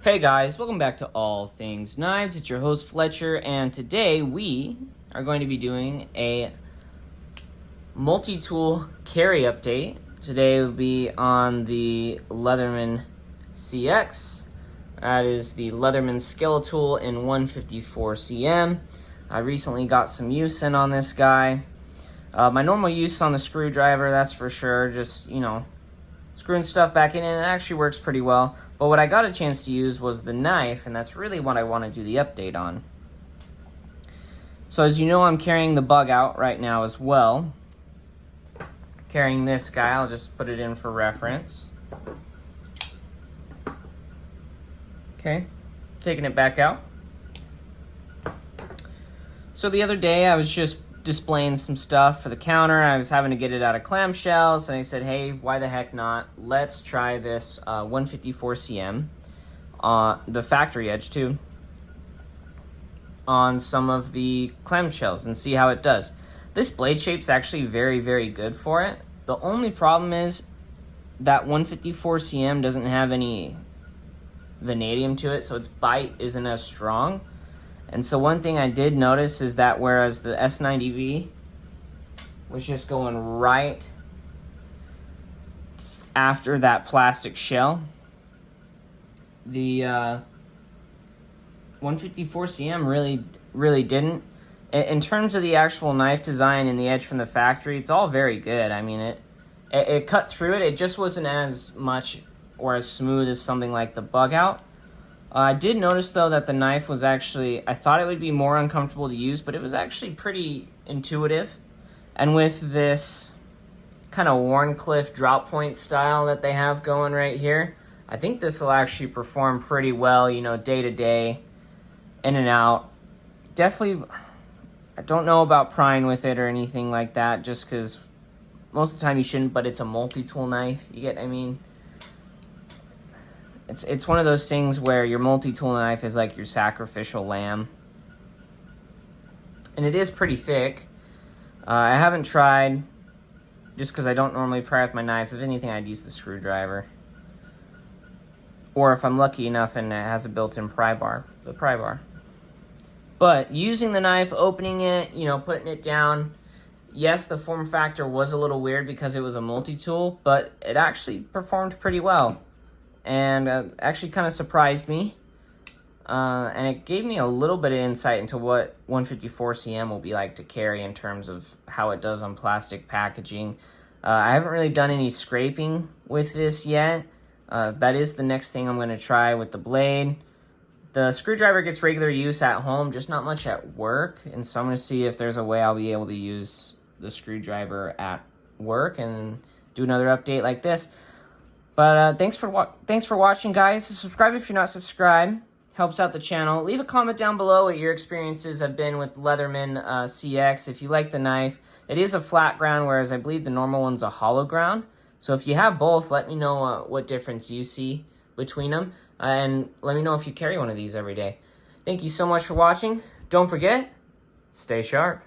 Hey guys, welcome back to All Things Knives. It's your host Fletcher, and today we are going to be doing a multi-tool carry update. Today will be on the Leatherman CX. That is the Leatherman Skeletool in 154 cm. I recently got some use in on this guy. My normal use on the screwdriver, that's for sure, just, screwing stuff back in, and it actually works pretty well. But what I got a chance to use was the knife, and that's really what I want to do the update on. So as you know, I'm carrying the bug out right now as well. Carrying this guy, I'll just put it in for reference. Okay, taking it back out. So the other day I was just displaying some stuff for the counter. I was having to get it out of clamshells, and I said, hey, why the heck not? Let's try this 154 cm on the factory edge too on some of the clamshells and see how it does. This blade shape's actually very, very good for it. The only problem is that 154 cm doesn't have any vanadium to it, so its bite isn't as strong. And so one thing I did notice is that whereas the S90V was just going right after that plastic shell, the 154 cm really didn't. In terms of the actual knife design and the edge from the factory, it's all very good. I mean, it cut through it. It just wasn't as much or as smooth as something like the bug out. I did notice, though, that the knife was actually, I thought it would be more uncomfortable to use, but it was actually pretty intuitive. And with this kind of Wharncliffe drop point style that they have going right here, I think this will actually perform pretty well, day to day, in and out. Definitely, I don't know about prying with it or anything like that, just because most of the time you shouldn't, but it's a multi-tool knife, you get what I mean? It's one of those things where your multi-tool knife is like your sacrificial lamb. And it is pretty thick. I haven't tried, just because I don't normally pry with my knives. If anything, I'd use the screwdriver. Or if I'm lucky enough and it has a built-in pry bar, the pry bar. But using the knife, opening it, putting it down, yes, the form factor was a little weird because it was a multi-tool, but it actually performed pretty well. And actually kind of surprised me, and it gave me a little bit of insight into what 154 cm will be like to carry in terms of how it does on plastic packaging. I haven't really done any scraping with this yet. That is the next thing I'm going to try with the blade. The screwdriver gets regular use at home, just not much at work, and so I'm going to see if there's a way I'll be able to use the screwdriver at work and do another update like this. But thanks for watching, guys. Subscribe if you're not subscribed. Helps out the channel. Leave a comment down below what your experiences have been with Leatherman CX. If you like the knife, it is a flat ground, whereas I believe the normal one's a hollow ground. So if you have both, let me know what difference you see between them. And let me know if you carry one of these every day. Thank you so much for watching. Don't forget, stay sharp.